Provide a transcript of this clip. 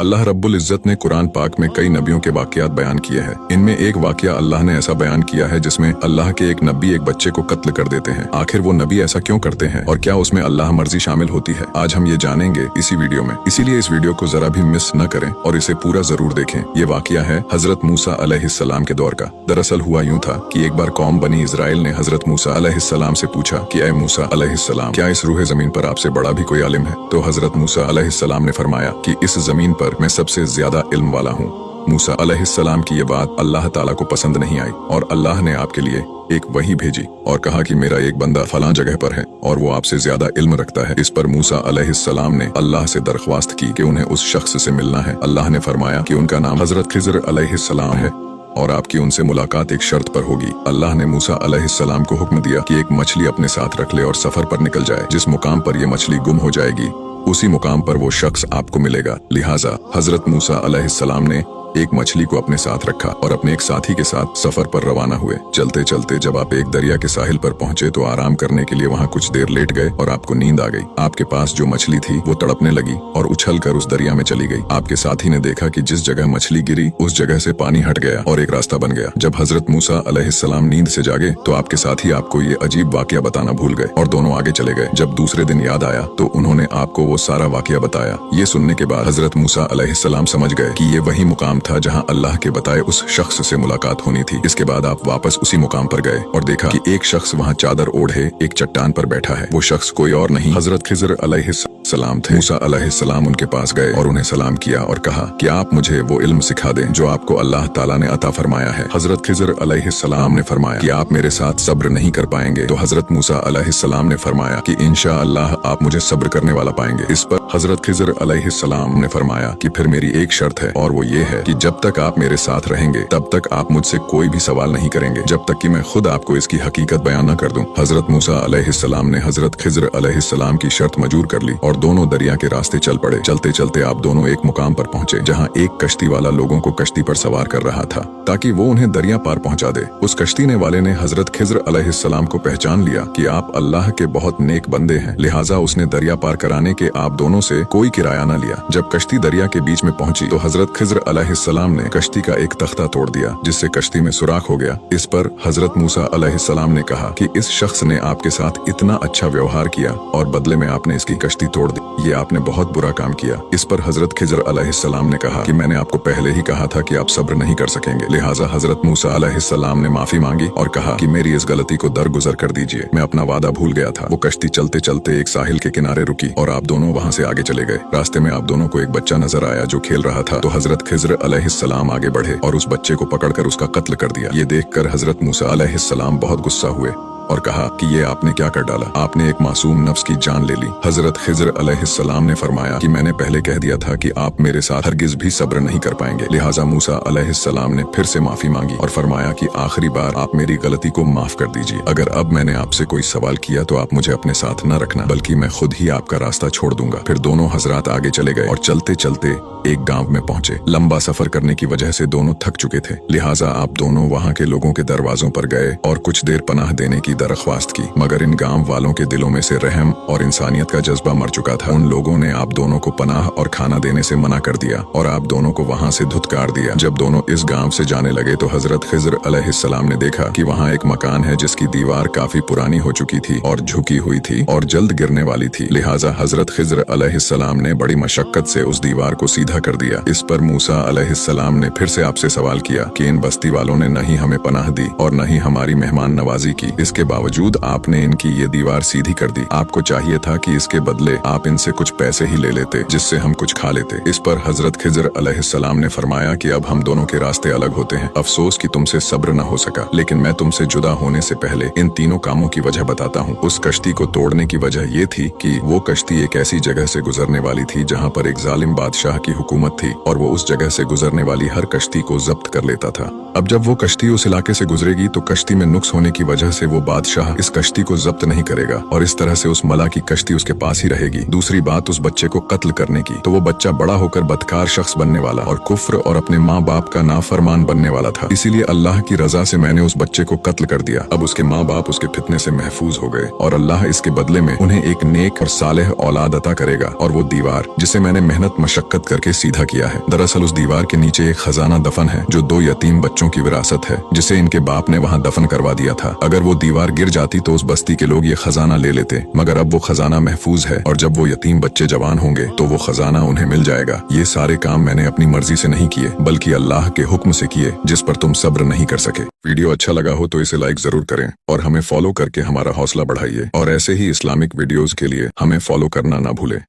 अल्लाह रब्बुल इज़्ज़त ने कुरान पाक में कई नबियों के वाक़यात बयान किए हैं। इनमें एक वाक़या अल्लाह ने ऐसा बयान किया है जिसमें अल्लाह के एक नबी एक बच्चे को कत्ल कर देते हैं। आखिर वो नबी ऐसा क्यों करते हैं और क्या उसमें अल्लाह मर्जी शामिल होती है, आज हम ये जानेंगे इसी वीडियो में। इसीलिए इस वीडियो को जरा भी मिस न करें और इसे पूरा जरूर देखें। ये वाक़या है हजरत मूसा अलैहिस्सलाम के दौर का। दरअसल हुआ यूं था कि एक बार कौम बनी इजराइल ने हजरत मूसा अलैहिस्सलाम से पूछा कि ऐ मूसा अलैहिस्सलाम, क्या इस रूहे जमीन पर आपसे बड़ा भी कोई आलिम है? तो हजरत मूसा अलैहिस्सलाम ने फरमाया कि इस जमीन पर मैं सबसे ज्यादा इल्म वाला हूँ। मूसा अलैहिस्सलाम की ये बात अल्लाह ताला को पसंद नहीं आई और अल्लाह ने आपके लिए एक वही भेजी और कहा कि मेरा एक बंदा फलां जगह पर है और वो आपसे ज्यादा इल्म रखता है। इस पर मूसा अलैहिस्सलाम ने अल्लाह से दरख्वास्त की कि उन्हें उस शख्स से मिलना है। अल्लाह ने फरमाया कि उनका नाम हजरत खिज़र अलैहिस्सलाम है और आपकी उनसे मुलाकात एक शर्त पर होगी। अल्लाह ने मूसा अलैहिस्सलाम को हुक्म दिया कि एक मछली अपने साथ रख ले और सफर पर निकल जाए। जिस मुकाम पर यह मछली गुम हो जाएगी उसी मुकाम पर वो शख्स आपको मिलेगा। लिहाजा हजरत मूसा अलैहिस्सलाम ने एक मछली को अपने साथ रखा और अपने एक साथी के साथ सफर पर रवाना हुए। चलते चलते जब आप एक दरिया के साहिल पर पहुंचे तो आराम करने के लिए वहां कुछ देर लेट गए और आपको नींद आ गई। आपके पास जो मछली थी वो तड़पने लगी और उछलकर उस दरिया में चली गई। आपके साथी ने देखा कि जिस जगह मछली गिरी उस जगह से पानी हट गया और एक रास्ता बन गया। जब हजरत मूसा अलैहिस्सलाम नींद से जागे तो आपके साथी आपको ये अजीब वाकया बताना भूल गए और दोनों आगे चले गए। जब दूसरे दिन याद आया तो उन्होंने आपको वो सारा वाकया बताया। ये सुनने के बाद हजरत मूसा अलैहिस्सलाम समझ गए कि ये वही मुकाम था जहाँ अल्लाह के बताए उस शख्स से मुलाकात होनी थी। इसके बाद आप वापस उसी मुकाम पर गए और देखा कि एक शख्स वहाँ चादर ओढ़े एक चट्टान पर बैठा है। वो शख्स कोई और नहीं हजरत खिज़र अलैहिस्सलाम थे। मूसा अलैहिस्सलाम उनके पास गए और उन्हें सलाम किया और कहा कि आप मुझे वो इल्म सिखा दें जो आपको अल्लाह ताला ने अता फरमाया है। हजरत खिज़र अलैहिस्सलाम ने फरमाया कि आप मेरे साथ सब्र नहीं कर पाएंगे। तो हजरत मूसा अलैहिस्सलाम ने फरमाया कि इंशाअल्लाह आप मुझे सब्र करने वाला पाएंगे। इस पर हजरत खिज़र अलैहिस्सलाम ने फरमाया कि फिर मेरी एक शर्त है और वो ये है कि जब तक आप मेरे साथ रहेंगे तब तक आप मुझसे कोई भी सवाल नहीं करेंगे जब तक कि मैं खुद आपको इसकी हकीकत बयान न कर दूं। हजरत मूसा अलैहिस्सलाम ने हजरत खिज़र अलैहिस्सलाम की शर्त मंजूर कर ली और दोनों दरिया के रास्ते चल पड़े। चलते चलते आप दोनों एक मुकाम पर पहुंचे जहां एक कश्ती वाला लोगों को कश्ती पर सवार कर रहा था ताकि वो उन्हें दरिया पार पहुंचा दे। उस कश्ती वाले ने हजरत खिज़र अलैहिस्सलाम को पहचान लिया कि आप अल्लाह के बहुत नेक बंदे हैं, लिहाजा उसने दरिया पार कराने के आप दोनों से कोई किराया न लिया। जब कश्ती दरिया के बीच में पहुंची तो हजरत खिज़र अलैहिस्सलाम ने कश्ती का एक तख्ता तोड़ दिया जिससे कश्ती में सुराख हो गया। इस पर हजरत मूसा अलैहिस्सलाम ने कहा कि इस शख्स ने आपके साथ इतना अच्छा व्यवहार किया और बदले में आपने इसकी कश्ती तोड़ दी। ये आपने बहुत बुरा काम किया। इस पर हजरत खिज़र अलैहिस्सलाम ने कहा कि मैंने आपको पहले ही कहा था कि आप सब्र नहीं कर सकेंगे। लिहाजा हजरत मूसा अलैहिस्सलाम ने माफी मांगी और कहा कि मेरी इस गलती को दरगुजर कर दीजिए, मैं अपना वादा भूल गया था। वो कश्ती चलते चलते एक साहिल के किनारे रुकी और आप दोनों वहाँ से आगे चले गए। रास्ते में आप दोनों को एक बच्चा नजर आया जो खेल रहा था। तो हजरत खिज़र अलैहिस्सलाम आगे बढ़े और उस बच्चे को पकड़कर उसका कत्ल कर दिया। ये देखकर हजरत मूसा अलैहिस्सलाम बहुत गुस्सा हुए और कहा कि ये आपने क्या कर डाला, आपने एक मासूम नफ्स की जान ले ली। हजरत खिज़र अलैहिस्सलाम ने फरमाया कि मैंने पहले कह दिया था कि आप मेरे साथ हरगिज भी सब्र नहीं कर पाएंगे। लिहाजा मूसा अलैहिस्सलाम ने फिर से माफी मांगी और फरमाया कि आखिरी बार आप मेरी गलती को माफ कर दीजिए। अगर अब मैंने आपसे कोई सवाल किया तो आप मुझे अपने साथ न रखना, बल्कि मैं खुद ही आपका रास्ता छोड़ दूंगा। फिर दोनों हजरात आगे चले गए और चलते चलते एक गांव में पहुंचे। लंबा सफर करने की वजह से दोनों थक चुके थे, लिहाजा आप दोनों वहां के लोगों के दरवाजों पर गए और कुछ देर पनाह देने की दरख्वास्त की। मगर इन गांव वालों के दिलों में से रहम और इंसानियत का जज्बा मर चुका था। उन लोगों ने आप दोनों को पनाह और खाना देने से मना कर दिया और आप दोनों को वहां से धुतकार दिया। जब दोनों इस गांव से जाने लगे तो हजरत खिज़र अलैहिस्सलाम ने देखा कि वहां एक मकान है जिसकी दीवार काफी पुरानी हो चुकी थी और झुकी हुई थी और जल्द गिरने वाली थी। लिहाजा हजरत खिज़र अलैहिस्सलाम ने बड़ी मशक्कत से उस दीवार को सीधा कर दिया। इस पर मूसा अलैहिस्सलाम ने फिर से आपसे सवाल किया कि इन बस्ती वालों ने न ही हमें पनाह दी और न ही हमारी मेहमान नवाजी की, इसके बावजूद आपने इनकी ये दीवार सीधी कर दी। आपको चाहिए था कि इसके बदले आप इनसे कुछ पैसे ही ले लेते जिससे हम कुछ खा लेते। इस पर हजरत खिज़र अलैहिस्सलाम ने फरमाया कि अब हम दोनों के रास्ते अलग होते हैं। अफसोस कि तुमसे सब्र न हो सका, लेकिन मैं तुमसे जुदा होने से पहले इन तीनों कामों की वजह बताता हूँ। उस कश्ती को तोड़ने की वजह ये थी कि वो कश्ती एक ऐसी जगह से गुजरने वाली थी जहाँ पर एक जालिम बादशाह की हुकूमत थी और वो उस जगह से गुजरने वाली हर कश्ती को जब्त कर लेता था। अब जब वो कश्ती उस इलाके से गुजरेगी तो कश्ती में नुक्स होने की वजह से वो बादशाह इस कश्ती को जब्त नहीं करेगा और इस तरह से उस मला की कश्ती उसके पास ही रहेगी। दूसरी बात उस बच्चे को कत्ल करने की, तो वो बच्चा बड़ा होकर बदकार शख्स बनने वाला और कुफ्र और अपने माँ बाप का नाफरमान बनने वाला था। इसीलिए अल्लाह की रजा से मैंने उस बच्चे को कत्ल कर दिया। अब उसके माँ बाप उसके फितने से महफूज हो गए और अल्लाह इसके बदले में उन्हें एक नेक और सालेह औलाद अता करेगा। और वो दीवार जिसे मैंने मेहनत मशक्कत करके सीधा किया है, दरअसल उस दीवार के नीचे एक खजाना दफन है जो 2 यतीम बच्चों की विरासत है, जिसे इनके बाप ने वहाँ दफन करवा दिया था। अगर वो दीवार गिर जाती तो उस बस्ती के लोग ये खजाना ले लेते, मगर अब वो खजाना महफूज है और जब वो यतीम बच्चे जवान होंगे तो वो खजाना उन्हें मिल जाएगा। ये सारे काम मैंने अपनी मर्जी से नहीं किए बल्कि अल्लाह के हुक्म से किए, जिस पर तुम सब्र नहीं कर सके। वीडियो अच्छा लगा हो तो इसे लाइक जरूर करें और हमें फॉलो करके हमारा हौसला बढ़ाइए और ऐसे ही इस्लामिक वीडियोस के लिए हमें फॉलो करना ना भूलें।